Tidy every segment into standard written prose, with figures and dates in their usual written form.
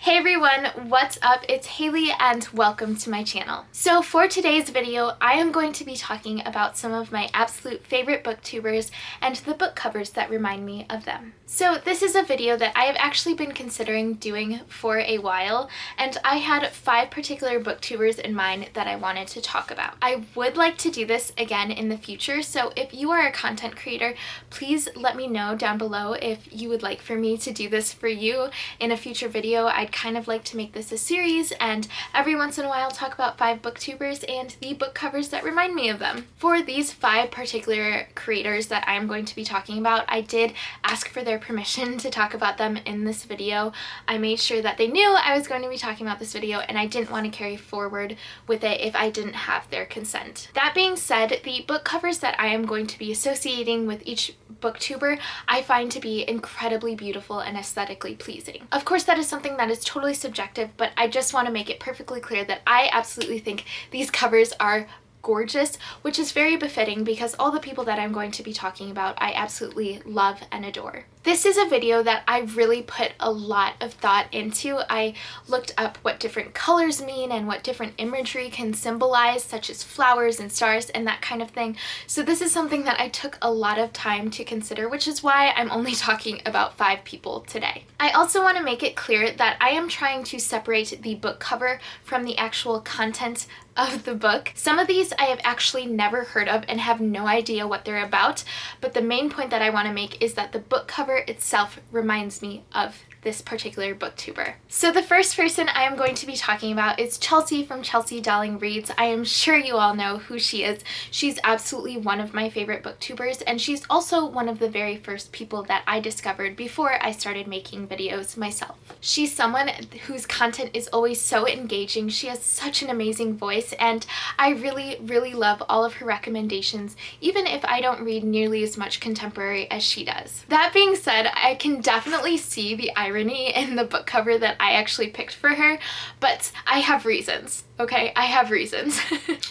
Hey everyone, what's up? It's Haley and welcome to my channel. So for today's video, I am going to be talking about some of my absolute favorite booktubers and the book covers that remind me of them. So this is a video that I have actually been considering doing for a while, and I had 5 particular booktubers in mind that I wanted to talk about. I would like to do this again in the future, so if you are a content creator, please let me know down below if you would like for me to do this for you in a future video. I'd kind of like to make this a series and every once in a while talk about 5 booktubers and the book covers that remind me of them. For these 5 particular creators that I'm going to be talking about, I did ask for their permission to talk about them in this video. I made sure that they knew I was going to be talking about this video, and I didn't want to carry forward with it if I didn't have their consent. That being said, the book covers that I am going to be associating with each booktuber I find to be incredibly beautiful and aesthetically pleasing. Of course, that is something that is totally subjective, but I just want to make it perfectly clear that I absolutely think these covers are gorgeous, which is very befitting because all the people that I'm going to be talking about I absolutely love and adore. This is a video that I really put a lot of thought into. I looked up what different colors mean and what different imagery can symbolize, such as flowers and stars and that kind of thing. So this is something that I took a lot of time to consider, which is why I'm only talking about 5 people today. I also want to make it clear that I am trying to separate the book cover from the actual content of the book. Some of these I have actually never heard of and have no idea what they're about, but the main point that I want to make is that the book cover itself reminds me of this particular booktuber. So the first person I am going to be talking about is Chelsea from Chelsea Darling Reads. I am sure you all know who she is. She's absolutely one of my favorite booktubers, and she's also one of the very first people that I discovered before I started making videos myself. She's someone whose content is always so engaging. She has such an amazing voice, and I really love all of her recommendations, even if I don't read nearly as much contemporary as she does. That being said, I can definitely see the irony in the book cover that I actually picked for her, but I have reasons, okay? I have reasons.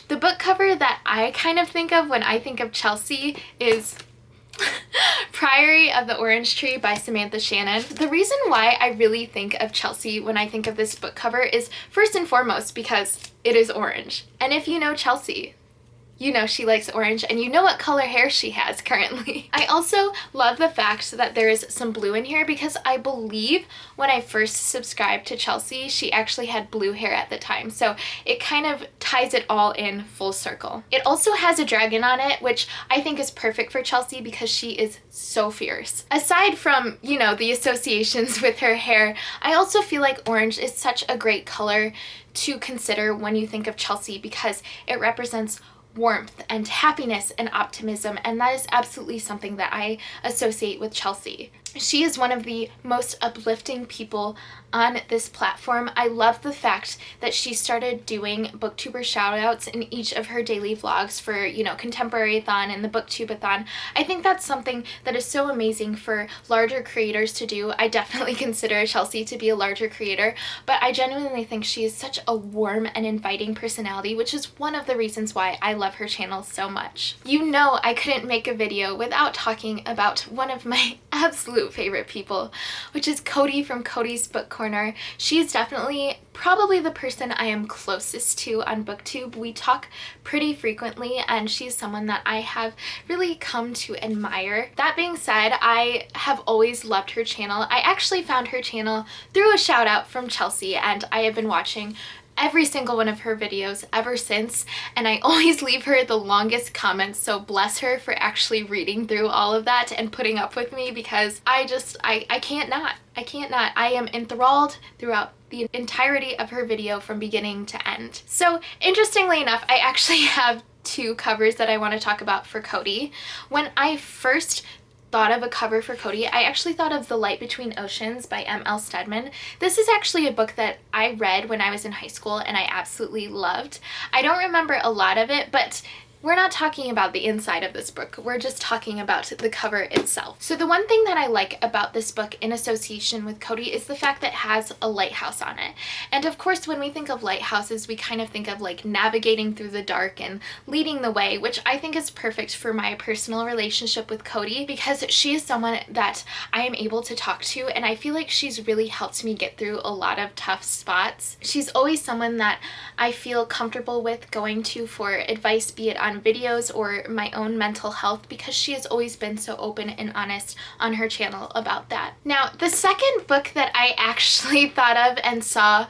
The book cover that I kind of think of when I think of Chelsea is Priory of the Orange Tree by Samantha Shannon. The reason why I really think of Chelsea when I think of this book cover is first and foremost because it is orange. And if you know Chelsea, you know she likes orange, and you know what color hair she has currently. I also love the fact that there is some blue in here because I believe when I first subscribed to Chelsea, she actually had blue hair at the time, so it kind of ties it all in full circle. It also has a dragon on it, which I think is perfect for Chelsea because she is so fierce. Aside from, you know, the associations with her hair, I also feel like orange is such a great color to consider when you think of Chelsea because it represents warmth and happiness and optimism, and that is absolutely something that I associate with Chelsea. She is one of the most uplifting people on this platform. I love the fact that she started doing booktuber shoutouts in each of her daily vlogs for, you know, Contemporary-a-thon and the Booktube-a-thon. I think that's something that is so amazing for larger creators to do. I definitely consider Chelsea to be a larger creator, but I genuinely think she is such a warm and inviting personality, which is one of the reasons why I love her channel so much. You know I couldn't make a video without talking about one of my absolute favorite people, which is Cody from Cody's Book Corner. She's definitely probably the person I am closest to on BookTube. We talk pretty frequently, and she's someone that I have really come to admire. That being said, I have always loved her channel. I actually found her channel through a shout out from Chelsea, and I have been watching every single one of her videos ever since, and I always leave her the longest comments, so bless her for actually reading through all of that and putting up with me because I can't not. I am enthralled throughout the entirety of her video from beginning to end. So interestingly enough, I actually have 2 covers that I want to talk about for Cody. When I first thought of a cover for Cody, I actually thought of The Light Between Oceans by M.L. Stedman. This is actually a book that I read when I was in high school and I absolutely loved. I don't remember a lot of it, but we're not talking about the inside of this book. We're just talking about the cover itself. So the one thing that I like about this book in association with Cody is the fact that it has a lighthouse on it. And of course, when we think of lighthouses, we kind of think of like navigating through the dark and leading the way, which I think is perfect for my personal relationship with Cody, because she is someone that I am able to talk to, and I feel like she's really helped me get through a lot of tough spots. She's always someone that I feel comfortable with going to for advice, be it on videos or my own mental health, because she has always been so open and honest on her channel about that. Now, the second book that I actually thought of and saw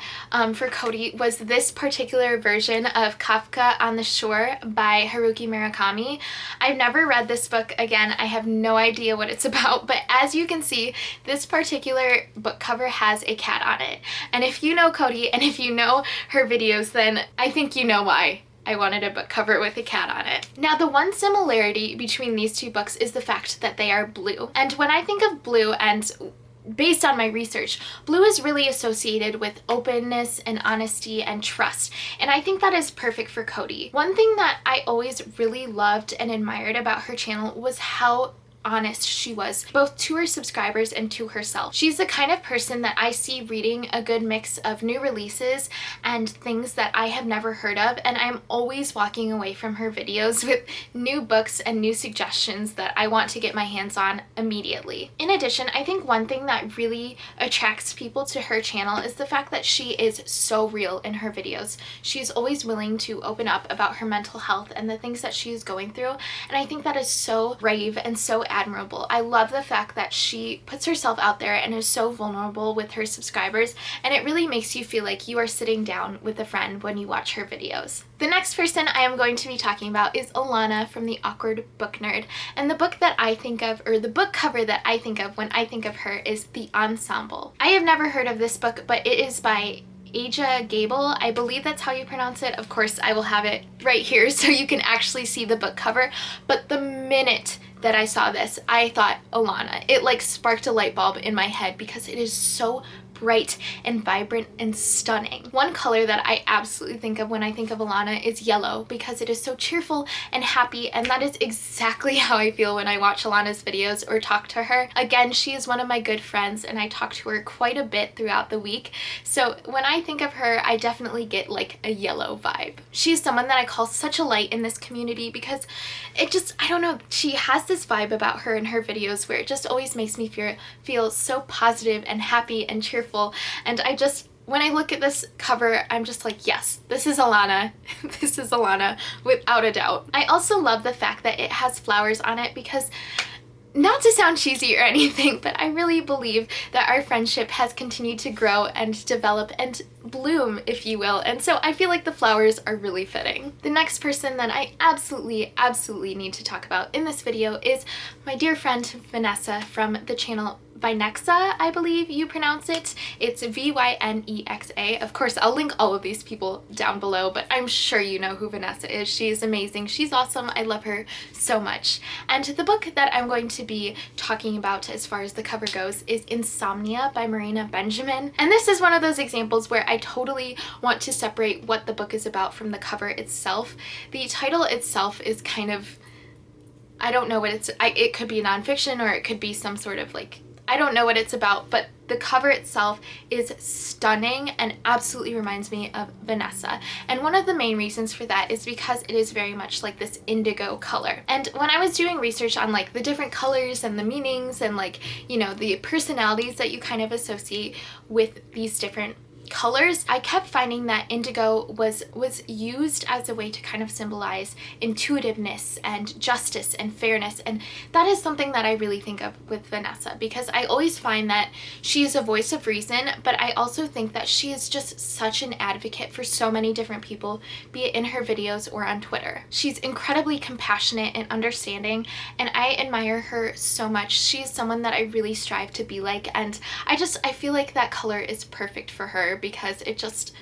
for Cody was this particular version of Kafka on the Shore by Haruki Murakami. I've never read this book. Again, I have no idea what it's about, but as you can see, this particular book cover has a cat on it. And if you know Cody and if you know her videos, then I think you know why I wanted a book cover with a cat on it. Now, the one similarity between these two books is the fact that they are blue. And when I think of blue, and based on my research, blue is really associated with openness and honesty and trust. And I think that is perfect for Cody. One thing that I always really loved and admired about her channel was how honest she was, both to her subscribers and to herself. She's the kind of person that I see reading a good mix of new releases and things that I have never heard of, and I'm always walking away from her videos with new books and new suggestions that I want to get my hands on immediately. In addition, I think one thing that really attracts people to her channel is the fact that she is so real in her videos. She's always willing to open up about her mental health and the things that she's going through, and I think that is so brave and so admirable. I love the fact that she puts herself out there and is so vulnerable with her subscribers, and it really makes you feel like you are sitting down with a friend when you watch her videos. The next person I am going to be talking about is Alana from The Awkward Book Nerd, and the book that I think of, or the book cover that I think of when I think of her, is The Ensemble. I have never heard of this book, but it is by Aja Gabel. I believe that's how you pronounce it. Of course, I will have it right here so you can actually see the book cover, but the minute that I saw this, I thought Alana. It like sparked a light bulb in my head because it is so bright and vibrant and stunning. One color that I absolutely think of when I think of Alana is yellow, because it is so cheerful and happy, and that is exactly how I feel when I watch Alana's videos or talk to her. Again, she is one of my good friends and I talk to her quite a bit throughout the week, so when I think of her, I definitely get like a yellow vibe. She's someone that I call such a light in this community because it just, I don't know, she has this vibe about her in her videos where it just always makes me feel so positive and happy and cheerful. And I just, when I look at this cover, I'm just like, yes, this is Alana. This is Alana without a doubt. I also love the fact that it has flowers on it because, not to sound cheesy or anything, but I really believe that our friendship has continued to grow and develop and bloom, if you will, and so I feel like the flowers are really fitting. The next person that I absolutely need to talk about in this video is my dear friend Vanessa from the channel Vynexa, I believe you pronounce it. It's Vynexa. Of course, I'll link all of these people down below, but I'm sure you know who Vanessa is. She's amazing. She's awesome. I love her so much. And the book that I'm going to be talking about as far as the cover goes is Insomnia by Marina Benjamin. And this is one of those examples where I totally want to separate what the book is about from the cover itself. The title itself is kind of, I don't know what it could be nonfiction or it could be some sort of like, I don't know what it's about, but the cover itself is stunning and absolutely reminds me of Vanessa. And one of the main reasons for that is because it is very much like this indigo color. And when I was doing research on like the different colors and the meanings and like, you know, the personalities that you kind of associate with these different colors, I kept finding that indigo was used as a way to kind of symbolize intuitiveness and justice and fairness, and that is something that I really think of with Vanessa, because I always find that she is a voice of reason, but I also think that she is just such an advocate for so many different people, be it in her videos or on Twitter. She's incredibly compassionate and understanding, and I admire her so much. She's someone that I really strive to be like, and I feel like that color is perfect for her because it just,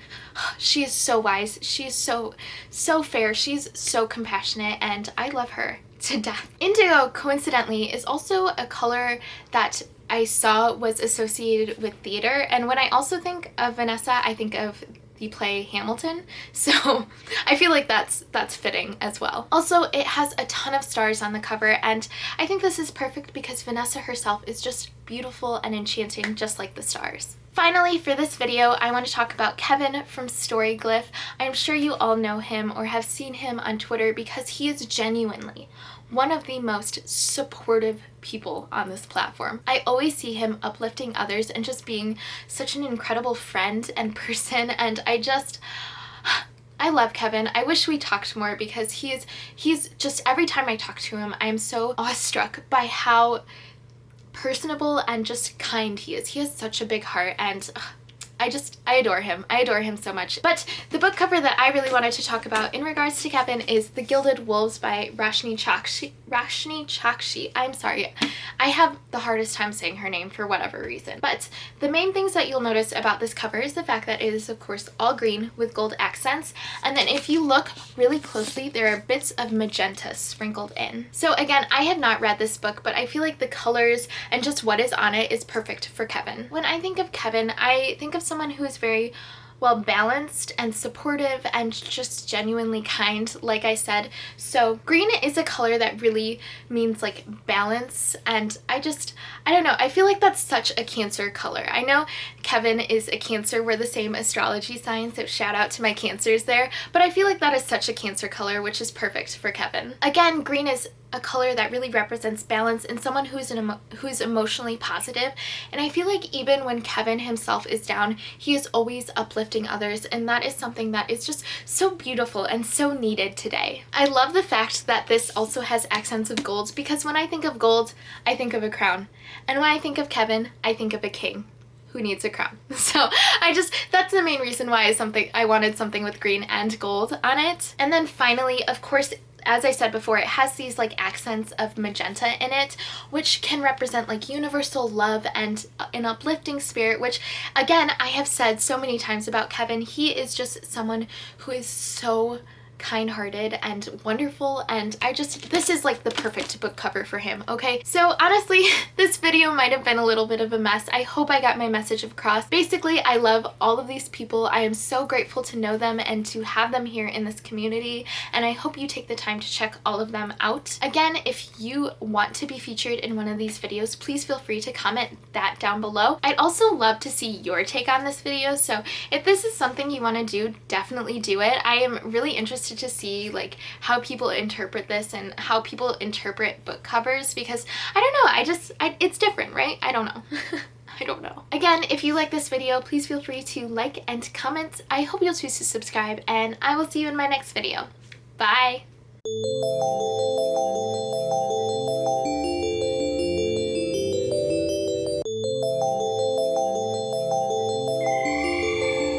she is so wise, she's so fair, she's so compassionate, and I love her to death. Indigo, coincidentally, is also a color that I saw was associated with theater, and when I also think of Vanessa, I think of the play Hamilton, so I feel like that's fitting as well. Also, it has a ton of stars on the cover, and I think this is perfect because Vanessa herself is just beautiful and enchanting, just like the stars. Finally, for this video, I want to talk about Kevin from Storyglyph. I'm sure you all know him or have seen him on Twitter because he is genuinely one of the most supportive people on this platform. I always see him uplifting others and just being such an incredible friend and person, and I love Kevin. I wish we talked more because he's just, every time I talk to him, I am so awestruck by how personable and just kind he is. He has such a big heart, and I adore him. I adore him so much. But the book cover that I really wanted to talk about in regards to Kevin is The Gilded Wolves by Roshni Chakshi. I'm sorry. I have the hardest time saying her name for whatever reason. But the main things that you'll notice about this cover is the fact that it is, of course, all green with gold accents. And then if you look really closely, there are bits of magenta sprinkled in. So again, I have not read this book, but I feel like the colors and just what is on it is perfect for Kevin. When I think of Kevin, I think of someone who is very well balanced and supportive and just genuinely kind, like I said. So green is a color that really means like balance, and I don't know, I feel like that's such a Cancer color. I know Kevin is a Cancer, we're the same astrology sign, so shout out to my Cancers there, but I feel like that is such a Cancer color, which is perfect for Kevin. Again, green is a color that really represents balance and someone who's emotionally positive. And I feel like even when Kevin himself is down, he is always uplifting others, and that is something that is just so beautiful and so needed today. I love the fact that this also has accents of gold, because when I think of gold, I think of a crown. And when I think of Kevin, I think of a king who needs a crown. So that's the main reason why I wanted something with green and gold on it. And then finally, of course, as I said before, it has these like accents of magenta in it, which can represent like universal love and an uplifting spirit, which again, I have said so many times about Kevin. He is just someone who is so kind-hearted and wonderful, and this is like the perfect book cover for him, okay? So honestly, this video might have been a little bit of a mess. I hope I got my message across. Basically, I love all of these people. I am so grateful to know them and to have them here in this community, and I hope you take the time to check all of them out. Again, if you want to be featured in one of these videos, please feel free to comment that down below. I'd also love to see your take on this video, so if this is something you want to do, definitely do it. I am really interested to see like how people interpret this and how people interpret book covers, because I don't know, it's different, right? I don't know. I don't know. Again, if you like this video, please feel free to like and comment. I hope you'll choose to subscribe, and I will see you in my next video. Bye!